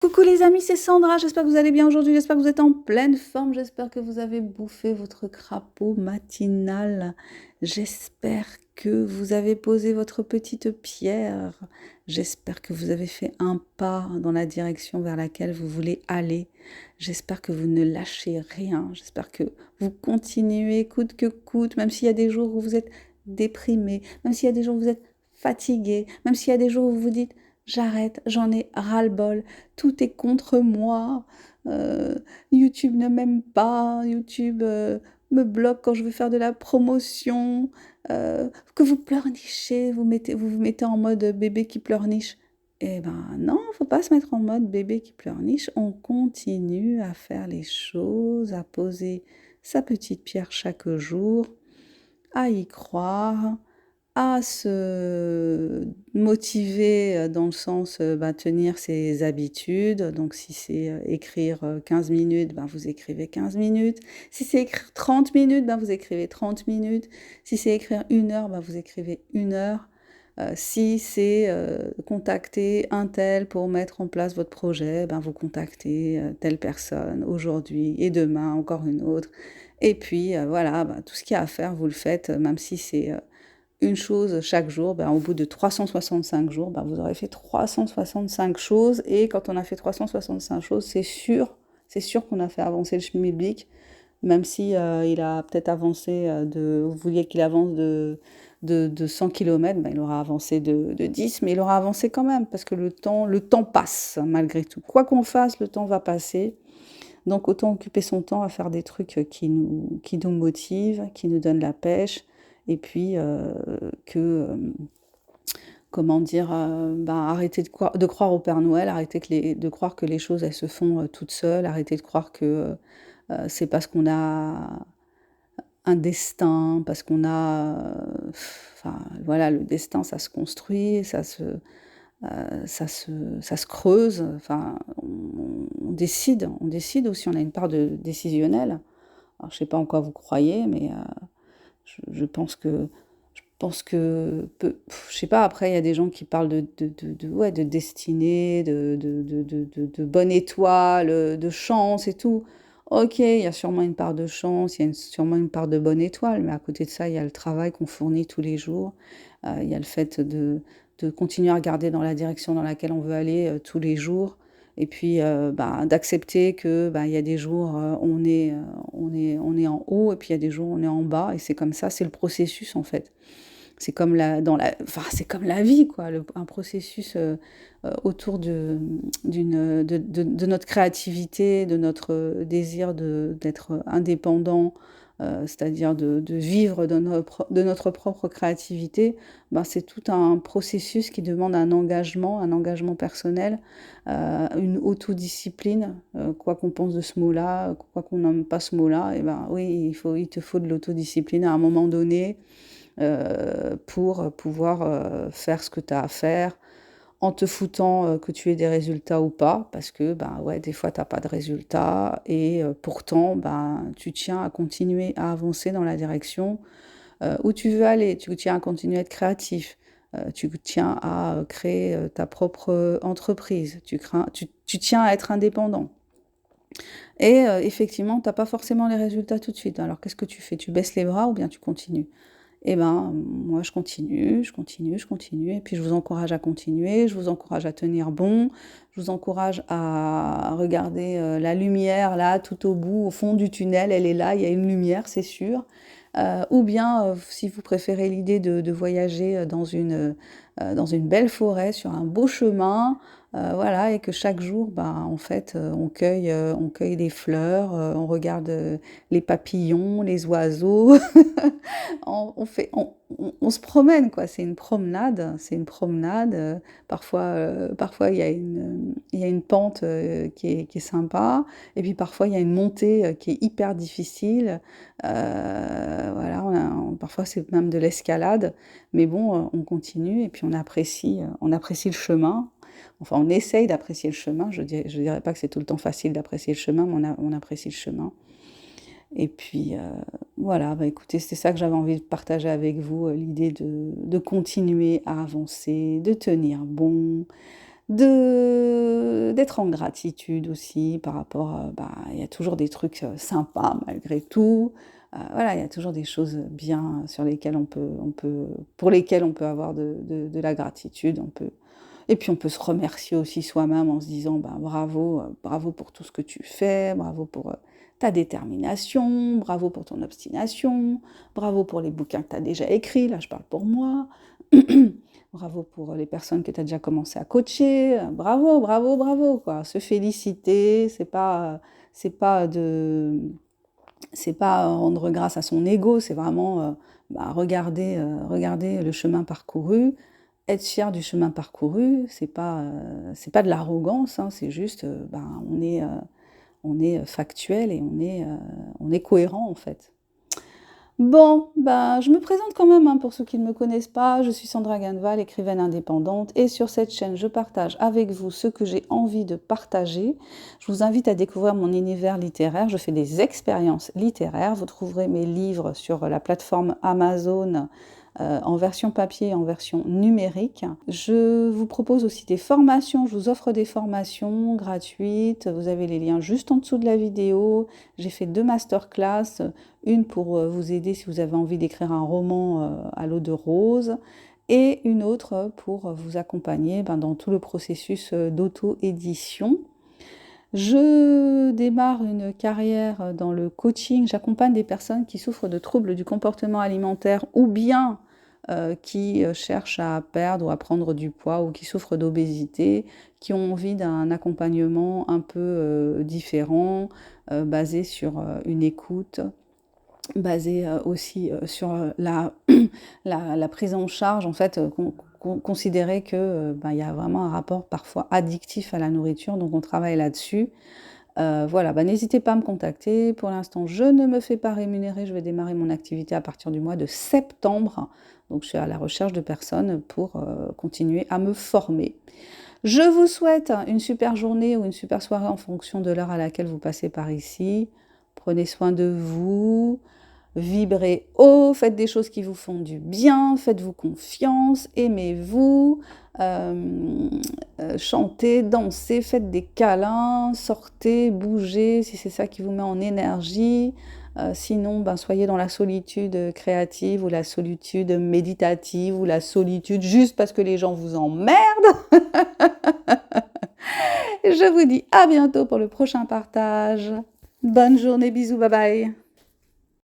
Coucou les amis, c'est Sandra, j'espère que vous allez bien aujourd'hui, j'espère que vous êtes en pleine forme, j'espère que vous avez bouffé votre crapaud matinal, j'espère que vous avez posé votre petite pierre, j'espère que vous avez fait un pas dans la direction vers laquelle vous voulez aller, j'espère que vous ne lâchez rien, j'espère que vous continuez coûte que coûte, même s'il y a des jours où vous êtes déprimé, même s'il y a des jours où vous êtes fatigué, même s'il y a des jours où vous vous dites j'arrête, j'en ai ras-le-bol, tout est contre moi, euh, YouTube ne m'aime pas, YouTube me bloque quand je veux faire de la promotion, que vous pleurnichez, vous vous mettez en mode bébé qui pleurniche. Eh ben non, faut pas se mettre en mode bébé qui pleurniche, on continue à faire les choses, à poser sa petite pierre chaque jour, à y croire, à se motiver dans le sens tenir ses habitudes. Donc si c'est écrire 15 minutes, vous écrivez 15 minutes. Si c'est écrire 30 minutes, vous écrivez 30 minutes. Si c'est écrire 1 heure, vous écrivez 1 heure. Si c'est contacter un tel pour mettre en place votre projet, vous contactez telle personne aujourd'hui et demain encore une autre. Et puis voilà, tout ce qu'il y a à faire, vous le faites, même si c'est une chose chaque jour, au bout de 365 jours, vous aurez fait 365 choses. Et quand on a fait 365 choses, c'est sûr qu'on a fait avancer le schmilblick, même si il a peut-être avancé vous vouliez qu'il avance de 100 km, il aura avancé de 10, mais il aura avancé quand même, parce que le temps passe, malgré tout. Quoi qu'on fasse, le temps va passer. Donc autant occuper son temps à faire des trucs qui nous motivent, qui nous donnent la pêche, et puis que, comment dire, arrêter de croire au Père Noël, arrêter de croire que les choses, elles se font toutes seules, arrêter de croire que c'est parce qu'on a un destin, parce qu'on a... Enfin, voilà, le destin, ça se construit, ça se creuse, enfin, on décide aussi, on a une part de décisionnelle. Alors, je sais pas en quoi vous croyez, mais je pense que je sais pas, après, il y a des gens qui parlent ouais, de destinée, de bonne étoile, de chance et tout. Ok, il y a sûrement une part de chance, il y a sûrement une part de bonne étoile, mais à côté de ça, il y a le travail qu'on fournit tous les jours, il y a le fait de continuer à regarder dans la direction dans laquelle on veut aller tous les jours. Et puis d'accepter que il y a des jours on est en haut et puis il y a des jours on est en bas et c'est comme ça, c'est le processus en fait. C'est comme c'est comme la vie quoi, un processus autour de notre créativité, de notre désir d'être indépendant, c'est-à-dire de vivre de notre propre créativité. C'est tout un processus qui demande un engagement personnel, une autodiscipline, quoi qu'on pense de ce mot-là, quoi qu'on n'aime pas ce mot-là, et oui, il te faut de l'autodiscipline à un moment donné pour pouvoir faire ce que tu as à faire, en te foutant que tu aies des résultats ou pas, parce que ouais, des fois, tu n'as pas de résultats, et pourtant, tu tiens à continuer à avancer dans la direction où tu veux aller, tu tiens à continuer à être créatif, tu tiens à créer ta propre entreprise, tu tiens à être indépendant. Et effectivement, tu n'as pas forcément les résultats tout de suite. Alors qu'est-ce que tu fais? Tu baisses les bras ou bien tu continues? Eh ben, moi, je continue, je continue, je continue. Et puis, je vous encourage à continuer, je vous encourage à tenir bon, je vous encourage à regarder la lumière, là, tout au bout, au fond du tunnel, elle est là, il y a une lumière, c'est sûr. Ou bien, si vous préférez l'idée de voyager dans une belle forêt, sur un beau chemin, voilà, et que chaque jour, en fait, on cueille des fleurs, on regarde les papillons, les oiseaux, on se promène, quoi. C'est une promenade, c'est une promenade. Parfois il y a une pente qui est sympa, et puis parfois il y a une montée qui est hyper difficile. Voilà, parfois c'est même de l'escalade, mais bon, on continue et puis on apprécie le chemin. Enfin, on essaye d'apprécier le chemin. Je dirais pas que c'est tout le temps facile d'apprécier le chemin, mais on apprécie le chemin. Et puis voilà, écoutez, c'était ça que j'avais envie de partager avec vous, l'idée de continuer à avancer, de tenir bon, d'être en gratitude aussi par rapport, il y a toujours des trucs, sympas malgré tout. Voilà, il y a toujours des choses bien sur lesquelles pour lesquelles on peut avoir de la gratitude. Et puis on peut se remercier aussi soi-même en se disant: «Ben, bravo, bravo pour tout ce que tu fais, bravo pour, ta détermination, bravo pour ton obstination, bravo pour les bouquins que tu as déjà écrits», là je parle pour moi. Bravo pour les personnes que tu as déjà commencé à coacher, bravo, bravo, bravo, quoi. Se féliciter, c'est pas rendre grâce à son ego, c'est vraiment, regarder le chemin parcouru, être fier du chemin parcouru, c'est pas de l'arrogance, hein, c'est juste, on est factuel et on est cohérent, en fait. Bon, je me présente quand même, hein, pour ceux qui ne me connaissent pas. Je suis Sandra Ganval, écrivaine indépendante. Et sur cette chaîne, je partage avec vous ce que j'ai envie de partager. Je vous invite à découvrir mon univers littéraire. Je fais des expériences littéraires. Vous trouverez mes livres sur la plateforme Amazon, en version papier et en version numérique. Je vous propose aussi des formations. Je vous offre des formations gratuites. Vous avez les liens juste en dessous de la vidéo. J'ai fait 2 masterclass. Une pour vous aider si vous avez envie d'écrire un roman à l'eau de rose, et une autre pour vous accompagner dans tout le processus d'auto-édition. Je démarre une carrière dans le coaching. J'accompagne des personnes qui souffrent de troubles du comportement alimentaire ou bien qui cherchent à perdre ou à prendre du poids ou qui souffrent d'obésité, qui ont envie d'un accompagnement un peu différent, basé sur une écoute, basé aussi sur la prise en charge, en fait, considérer que il y a vraiment un rapport parfois addictif à la nourriture, donc on travaille là-dessus. Voilà, n'hésitez pas à me contacter. Pour l'instant, je ne me fais pas rémunérer. Je vais démarrer mon activité à partir du mois de septembre. Donc, je suis à la recherche de personnes pour continuer à me former. Je vous souhaite une super journée ou une super soirée en fonction de l'heure à laquelle vous passez par ici. Prenez soin de vous. Vibrez haut, faites des choses qui vous font du bien, faites-vous confiance, aimez-vous, chantez, dansez, faites des câlins, sortez, bougez, si c'est ça qui vous met en énergie. Sinon, soyez dans la solitude créative ou la solitude méditative ou la solitude juste parce que les gens vous emmerdent. Je vous dis à bientôt pour le prochain partage. Bonne journée, bisous, bye bye.